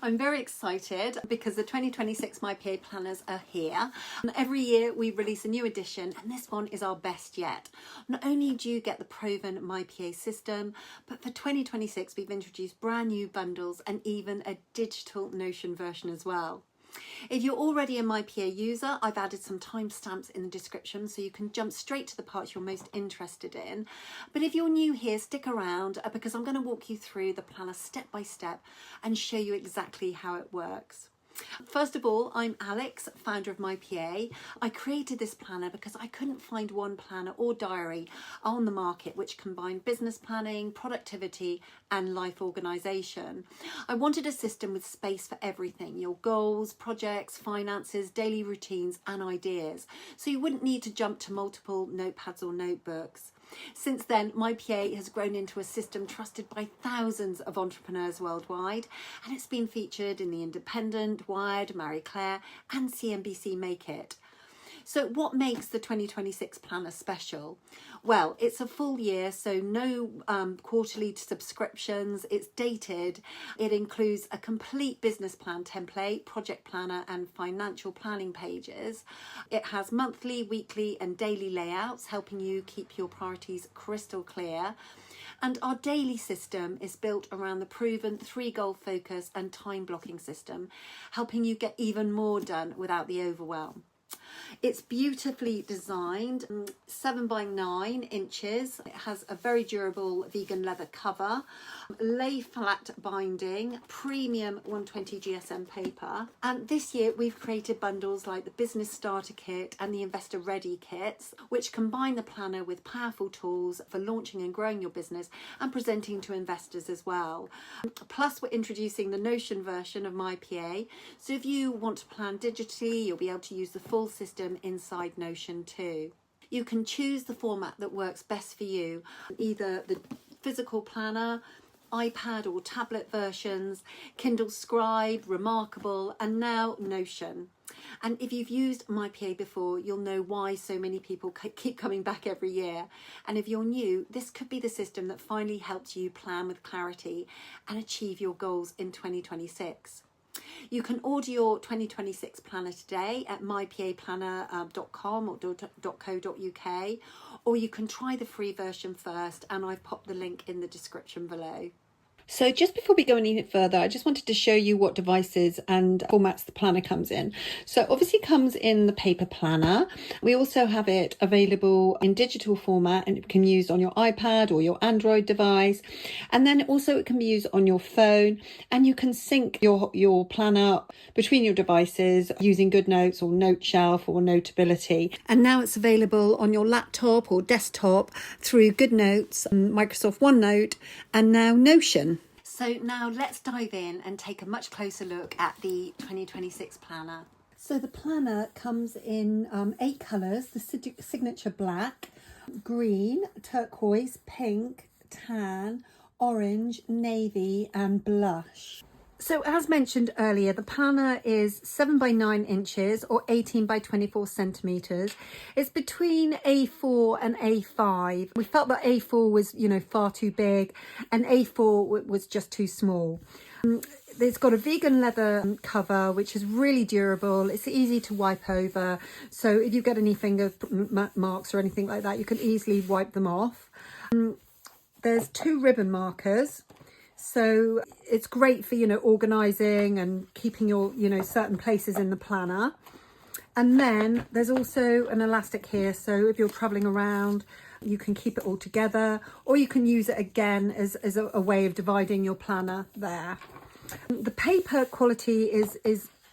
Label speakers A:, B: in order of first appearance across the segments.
A: I'm very excited because the 2026 My PA planners are here. And every year we release a new edition, and this one is our best yet. Not only do you get the proven My PA system, but for 2026 we've introduced brand new bundles and even a digital Notion version as well. If you're already a My PA user, I've added some timestamps in the description so you can jump straight to the parts you're most interested in. But if you're new here, stick around because I'm going to walk you through the planner step by step and show you exactly how it works. First of all, I'm Alex, founder of My PA. I created this planner because I couldn't find one planner or diary on the market which combined business planning, productivity and life organisation. I wanted a system with space for everything, your goals, projects, finances, daily routines and ideas, so you wouldn't need to jump to multiple notepads or notebooks. Since then, My PA has grown into a system trusted by thousands of entrepreneurs worldwide, and it's been featured in The Independent, Wired, Marie Claire and CNBC Make It. So what makes the 2026 planner special? Well, it's a full year, so no quarterly subscriptions. It's dated. It includes a complete business plan template, project planner and financial planning pages. It has monthly, weekly and daily layouts, helping you keep your priorities crystal clear. And our daily system is built around the proven 3-goal focus and time blocking system, helping you get even more done without the overwhelm. It's beautifully designed, 7 by 9 inches. It has a very durable vegan leather cover, lay flat binding, premium 120 GSM paper. And this year we've created bundles like the Business Starter Kit and the Investor Ready Kits, which combine the planner with powerful tools for launching and growing your business and presenting to investors as well. Plus, we're introducing the Notion version of My PA. So if you want to plan digitally, you'll be able to use the full system inside Notion too. You can choose the format that works best for you, either the physical planner, iPad or tablet versions, Kindle Scribe, Remarkable and now Notion. And if you've used My PA before, you'll know why so many people keep coming back every year. And if you're new, this could be the system that finally helps you plan with clarity and achieve your goals in 2026. You can order your 2026 planner today at mypaplanner.com or .co.uk, or you can try the free version first, and I've popped the link in the description below. So just before we go any further, I just wanted to show you what devices and formats the planner comes in. So obviously it comes in the paper planner. We also have it available in digital format, and it can be used on your iPad or your Android device. And then also it can be used on your phone, and you can sync your planner between your devices using GoodNotes or NoteShelf or Notability. And now it's available on your laptop or desktop through GoodNotes, Microsoft OneNote, and now Notion. So now let's dive in and take a much closer look at the 2026 planner. So the planner comes in 8 colours, the signature black, green, turquoise, pink, tan, orange, navy and blush. So as mentioned earlier, the planner is 7 by 9 inches or 18 by 24 centimetres. It's between A4 and A5. We felt that A4 was, far too big and A4 was just too small. It's got a vegan leather cover, which is really durable. It's easy to wipe over. So if you get any finger marks or anything like that, you can easily wipe them off. There's 2 ribbon markers. So it's great for, organising and keeping your, certain places in the planner. And then there's also an elastic here. So if you're traveling around, you can keep it all together, or you can use it again as a way of dividing your planner there. The paper quality is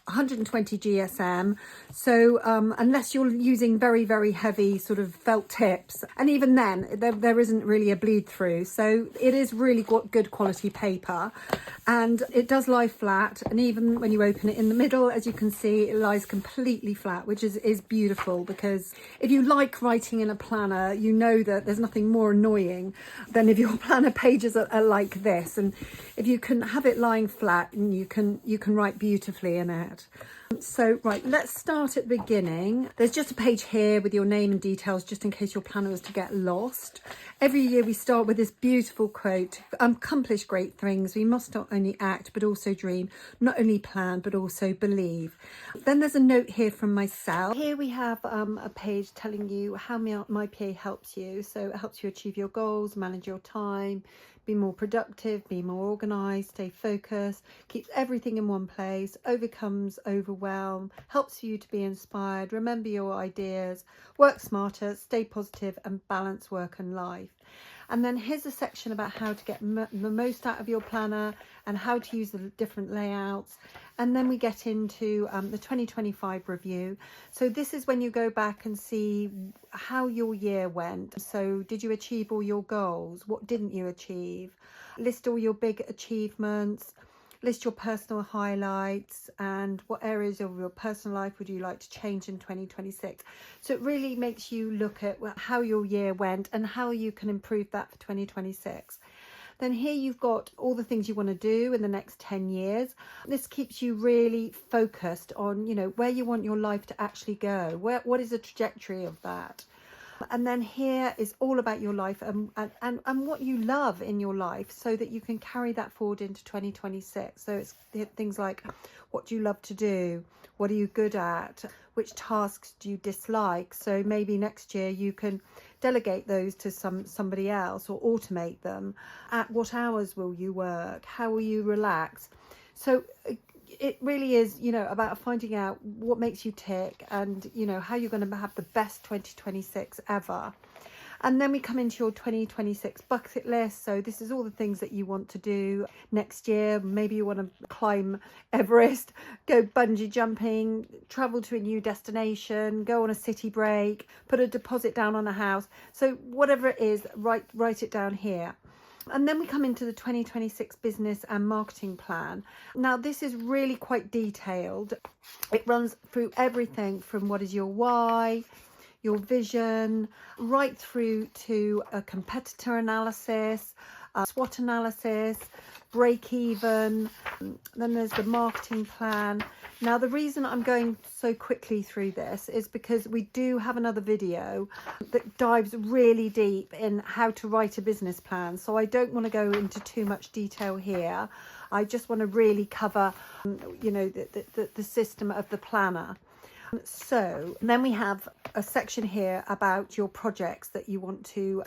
A: 120 GSM, so unless you're using very, very heavy sort of felt tips, and even then there isn't really a bleed through, so it is really good quality paper, and it does lie flat, and even when you open it in the middle, as you can see, it lies completely flat, which is beautiful, because if you like writing in a planner, you know that there's nothing more annoying than if your planner pages are like this, and if you can have it lying flat, and you can write beautifully in it. So, right, let's start at the beginning. There's just a page here with your name and details, just in case your planner was to get lost. Every year we start with this beautiful quote: accomplish great things. We must not only act, but also dream, not only plan, but also believe. Then there's a note here from myself. Here we have a page telling you how my PA helps you. So it helps you achieve your goals, manage your time, be more productive, be more organised, stay focused, keeps everything in one place, overcomes overwhelm, helps you to be inspired, remember your ideas, work smarter, stay positive, and balance work and life. And then here's a section about how to get the most out of your planner and how to use the different layouts. And then we get into the 2025 review. So this is when you go back and see how your year went. So did you achieve all your goals? What didn't you achieve? List all your big achievements. List your personal highlights and what areas of your personal life would you like to change in 2026. So it really makes you look at how your year went and how you can improve that for 2026. Then here you've got all the things you want to do in the next 10 years. This keeps you really focused on, where you want your life to actually go. What is the trajectory of that? And then here is all about your life and what you love in your life, so that you can carry that forward into 2026. So it's things like, what do you love to do? What are you good at? Which tasks do you dislike? So maybe next year you can delegate those to somebody else or automate them. At what hours will you work? How will you relax? So it really is, about finding out what makes you tick and, how you're going to have the best 2026 ever. And then we come into your 2026 bucket list. So this is all the things that you want to do next year. Maybe you want to climb Everest, go bungee jumping, travel to a new destination, go on a city break, put a deposit down on a house. So whatever it is, write it down here. And then we come into the 2026 business and marketing plan. Now, this is really quite detailed. It runs through everything from what is your why, your vision, right through to a competitor analysis, a SWOT analysis, break even. Then there's the marketing plan. Now, the reason I'm going so quickly through this is because we do have another video that dives really deep in how to write a business plan. So I don't want to go into too much detail here. I just want to really cover, the system of the planner. So then we have a section here about your projects that you want to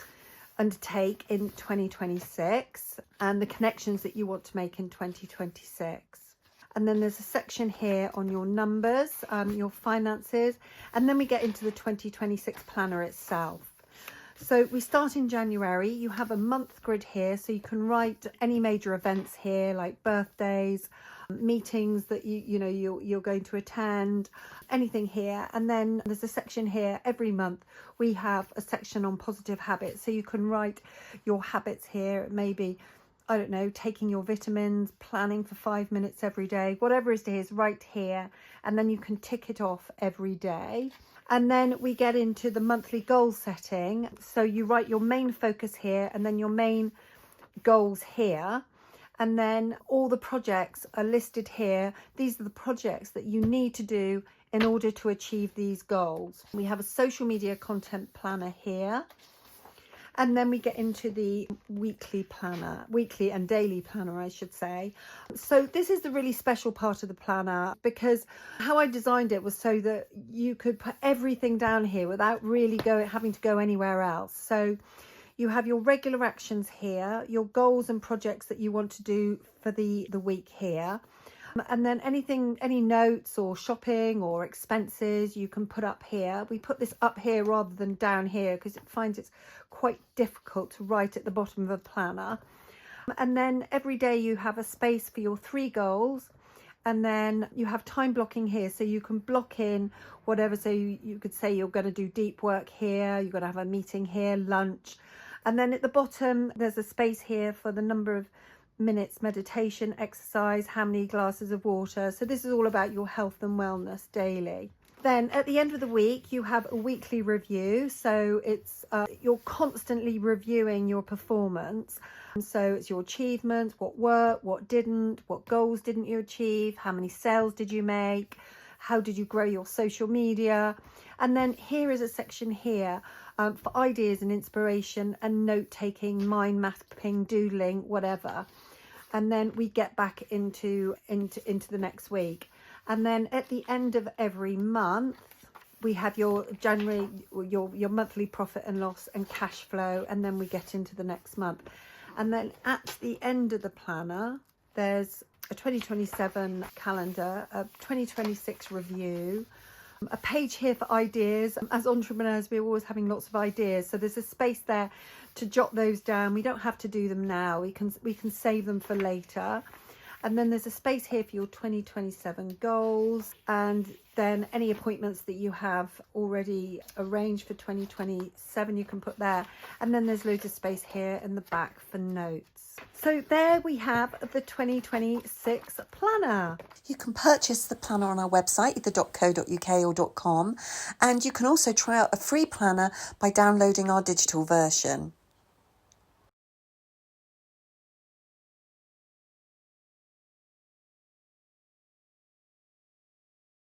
A: undertake in 2026 and the connections that you want to make in 2026. And then there's a section here on your numbers, your finances, and then we get into the 2026 planner itself. So we start in January. You have a month grid here, so you can write any major events here, like birthdays, meetings that you're going to attend, anything here. And then there's a section here every month. We have a section on positive habits, so you can write your habits here. Maybe, I don't know, taking your vitamins, planning for 5 minutes every day, whatever it is, right here. And then you can tick it off every day. And then we get into the monthly goal setting. So you write your main focus here and then your main goals here. And then all the projects are listed here. These are the projects that you need to do in order to achieve these goals. We have a social media content planner here. And then we get into the weekly and daily planner, I should say. So this is the really special part of the planner, because how I designed it was so that you could put everything down here without really having to go anywhere else. So you have your regular actions here, your goals and projects that you want to do for the week here. And then any notes or shopping or expenses you can put up here. We put this up here rather than down here because it finds it's quite difficult to write at the bottom of a planner. And then every day you have a space for your 3 goals. And then you have time blocking here, so you can block in whatever. So you could say you're going to do deep work here, you're going to have a meeting here, lunch. And then at the bottom, there's a space here for the number of minutes meditation, exercise, how many glasses of water. So this is all about your health and wellness daily. Then at the end of the week, you have a weekly review. So it's you're constantly reviewing your performance. So it's your achievements, what worked, what didn't, what goals didn't you achieve, how many sales did you make, how did you grow your social media. And then here is a section here for ideas and inspiration and note-taking, mind mapping, doodling, whatever. And then we get back into the next week. And then at the end of every month, we have your January, your monthly profit and loss and cash flow, and then we get into the next month. And then at the end of the planner, there's a 2027 calendar, a 2026 review, a page here for ideas. As entrepreneurs, we're always having lots of ideas, so there's a space there to jot those down. We don't have to do them now. We can save them for later. And then there's a space here for your 2027 goals, and then any appointments that you have already arranged for 2027 you can put there. And then there's loads of space here in the back for notes. So there we have the 2026 planner.
B: You can purchase the planner on our website, either .co.uk or .com, and you can also try out a free planner by downloading our digital version.